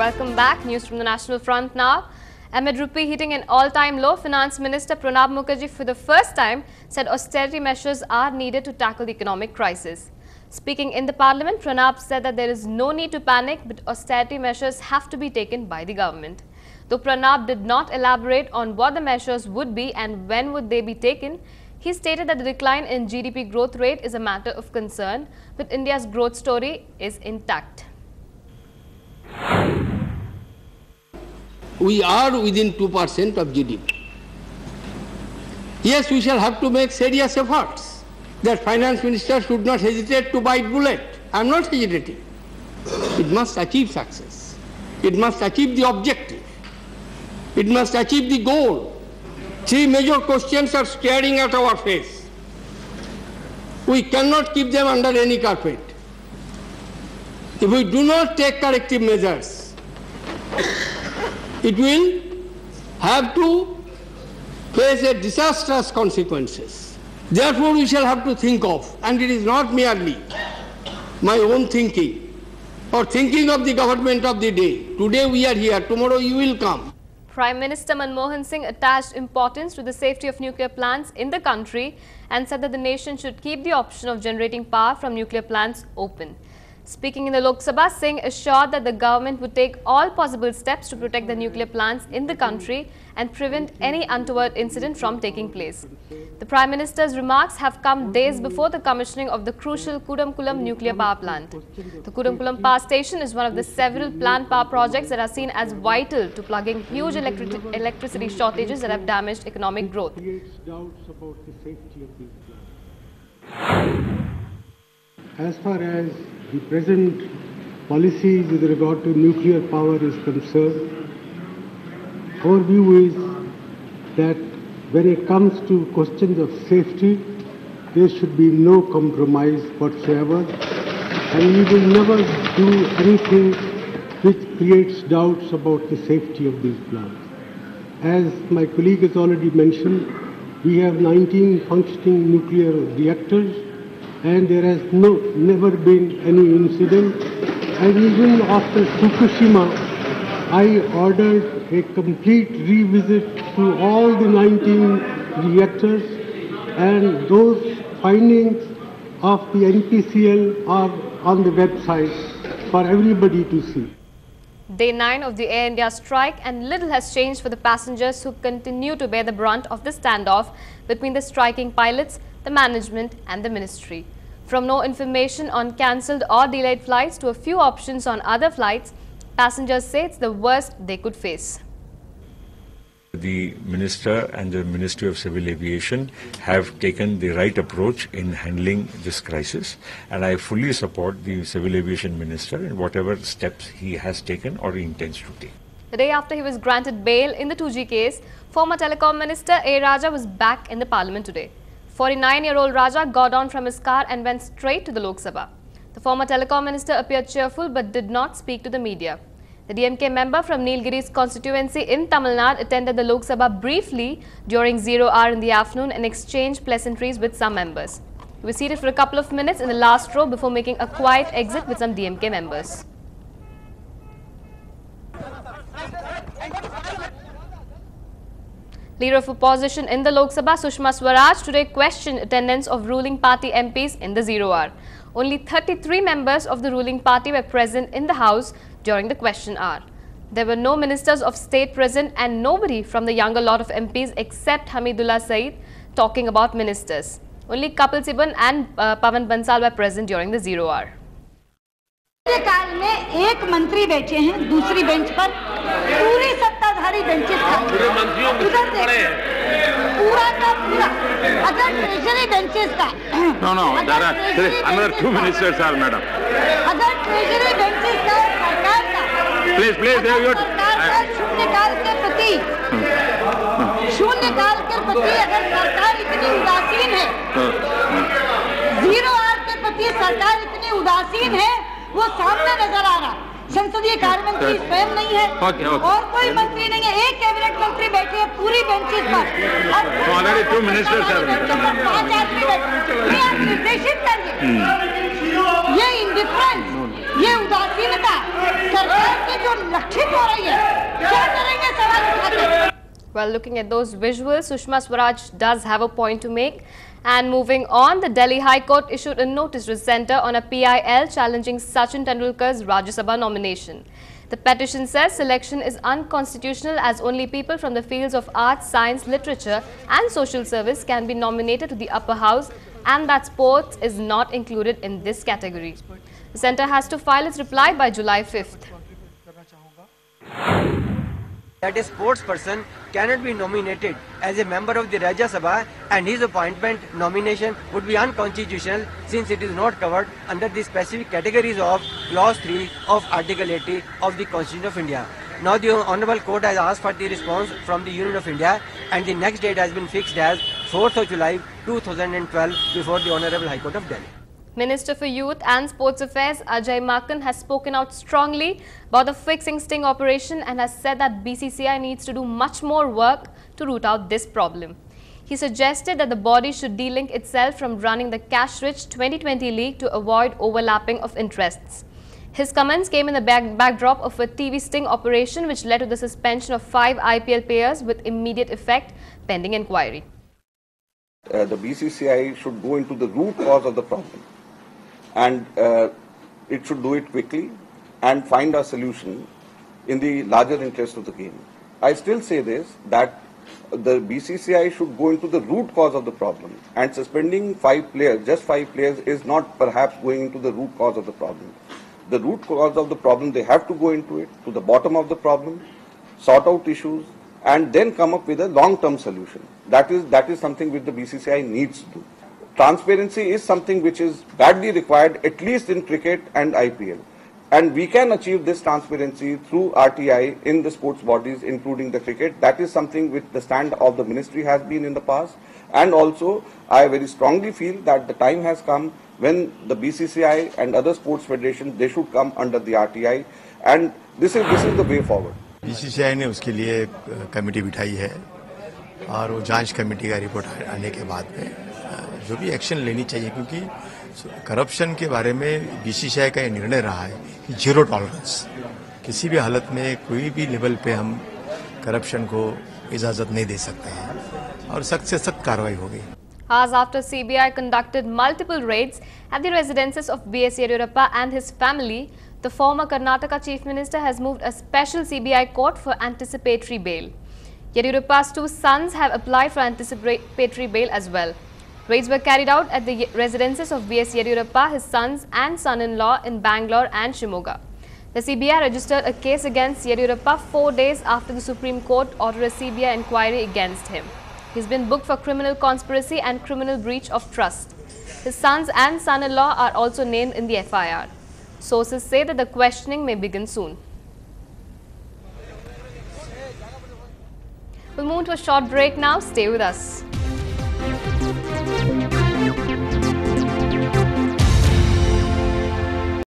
Welcome back. News from the National Front now. Amid rupee hitting an all-time low, Finance Minister Pranab Mukherjee for the first time said austerity measures are needed to tackle the economic crisis. Speaking in the Parliament, Pranab said that there is no need to panic, but austerity measures have to be taken by the government. Though Pranab did not elaborate on what the measures would be and when would they be taken, he stated that the decline in GDP growth rate is a matter of concern, but India's growth story is intact. We are within 2% of GDP. Yes, we shall have to make serious efforts. The finance minister should not hesitate to bite bullet. I am not hesitating. It must achieve success. It must achieve the objective. It must achieve the goal. Three major questions are staring at our face. We cannot keep them under any carpet. If we do not take corrective measures, it will have to face a disastrous consequences. Therefore, we shall have to think of, and it is not merely my own thinking or thinking of the government of the day. Today we are here, tomorrow you will come. Prime Minister Manmohan Singh attached importance to the safety of nuclear plants in the country and said that the nation should keep the option of generating power from nuclear plants open. Speaking in the Lok Sabha, Singh assured that the government would take all possible steps to protect the nuclear plants in the country and prevent any untoward incident from taking place. The Prime Minister's remarks have come days before the commissioning of the crucial Kudamkulam nuclear power plant. The Kudamkulam power station is one of the several planned power projects that are seen as vital to plugging huge electricity shortages that have damaged economic growth. As far as the present policy with regard to nuclear power is concerned, our view is that when it comes to questions of safety, there should be no compromise whatsoever, and we will never do anything which creates doubts about the safety of these plants. As my colleague has already mentioned, we have 19 functioning nuclear reactors, and there has never been any incident. And even after Fukushima, I ordered a complete revisit to all the 19 reactors, and those findings of the NPCL are on the website for everybody to see. Day 9 of the Air India strike, and little has changed for the passengers who continue to bear the brunt of the standoff between the striking pilots, the management and the ministry. From no information on cancelled or delayed flights to a few options on other flights, passengers say it's the worst they could face. The Minister and the Ministry of Civil Aviation have taken the right approach in handling this crisis, and I fully support the Civil Aviation Minister in whatever steps he has taken or intends to take. The day after he was granted bail in the 2G case, former Telecom Minister A. Raja was back in the Parliament today. 49-year-old Raja got on from his car and went straight to the Lok Sabha. The former Telecom Minister appeared cheerful but did not speak to the media. The DMK member from Nilgiri's constituency in Tamil Nadu attended the Lok Sabha briefly during 0 hour in the afternoon and exchanged pleasantries with some members. He was seated for a couple of minutes in the last row before making a quiet exit with some DMK members. Leader of opposition in the Lok Sabha, Sushma Swaraj, today questioned attendance of ruling party MPs in the 0 hour. Only 33 members of the ruling party were present in the House during the question hour. There were no ministers of state present and nobody from the younger lot of MPs except Hamidullah Saeed talking about ministers. Only Kapil Sibal and Pawan Bansal were present during the 0 hour. काल में एक मंत्री बैठे हैं दूसरी bench पर, पूरी सत्ताधारी बेंचेस पूरे मंत्रियों पूरा का पूरा अगर ट्रेजरी बेंचेस का another 2 ministers are madam. अगर ट्रेजरी बेंचेस का सरकार का शून्यकाल के प्रति अगर सरकार इतनी उदासीन है, 0 आवर के प्रति सरकार इतनी उदासीन है, वो सामने नजर आ रहा। संसदीय कार्य मंत्री स्वयं नहीं है और कोई मंत्री नहीं है, एक कैबिनेट मंत्री बैठे हैं पूरी बेंचेस पर और ऑलरेडी 2 मिनिस्टर्स हैं, 5 आदमी बैठे हैं। ये आप निर्देशित करिए, ये इंडिफरेंस ये उदासीनता सरकार की जो लक्षित हो रही है, क्या करेंगे सवाल उठाकर? Well, looking at those visuals, Sushma Swaraj does have a point to make. And moving on, the Delhi High Court issued a notice to center on a PIL challenging Sachin Tendulkar's Rajya Sabha nomination. The petition says selection is unconstitutional as only people from the fields of arts, science, literature and social service can be nominated to the upper house, and that sports is not included in this category. The centre has to file its reply by July 5th. That a sports person cannot be nominated as a member of the Rajya Sabha, and his appointment nomination would be unconstitutional since it is not covered under the specific categories of Clause 3 of Article 80 of the Constitution of India. Now the Honourable Court has asked for the response from the Union of India, and the next date has been fixed as 4th of July 2012 before the Honourable High Court of Delhi. Minister for Youth and Sports Affairs Ajay Maken has spoken out strongly about the fixing sting operation and has said that BCCI needs to do much more work to root out this problem. He suggested that the body should delink itself from running the cash-rich 2020 league to avoid overlapping of interests. His comments came in the backdrop of a TV sting operation which led to the suspension of 5 IPL players with immediate effect pending inquiry. The BCCI should go into the root cause of the problem, and it should do it quickly and find a solution in the larger interest of the game. I still say this, that the BCCI should go into the root cause of the problem, and suspending 5 players, just 5 players, is not perhaps going into the root cause of the problem. The root cause of the problem, they have to go into it, to the bottom of the problem, sort out issues, and then come up with a long-term solution. That is something which the BCCI needs to do. Transparency is something which is badly required, at least in cricket and IPL. And we can achieve this transparency through RTI in the sports bodies, including the cricket. That is something which the stand of the ministry has been in the past. And also, I very strongly feel that the time has come when the BCCI and other sports federations, they should come under the RTI. And this is the way forward. BCCI ने उसके लिए committee बिठाई है, और वो जांच committee का report आने के बाद में जो भी एक्शन लेनी चाहिए, क्योंकि करप्शन के बारे में बीसीसीआई का ये निर्णय रहा है कि जीरो टॉलरेंस, किसी भी हालत में कोई भी लेवल पे हम करप्शन को इजाजत नहीं दे सकते हैं, और सख्त से सख्त कार्रवाई होगी. Hours after CBI conducted multiple raids at the residences of B.S. Yediyurappa and his family, the former Karnataka Chief Minister has moved a special CBI court for anticipatory bail. Yediyurappa's 2 sons have applied for anticipatory bail as well. Raids were carried out at the residences of B.S. Yediyurappa, his sons and son-in-law in Bangalore and Shimoga. The CBI registered a case against Yediyurappa 4 days after the Supreme Court ordered a CBI inquiry against him. He's been booked for criminal conspiracy and criminal breach of trust. His sons and son-in-law are also named in the FIR. Sources say that the questioning may begin soon. We'll move to a short break now. Stay with us.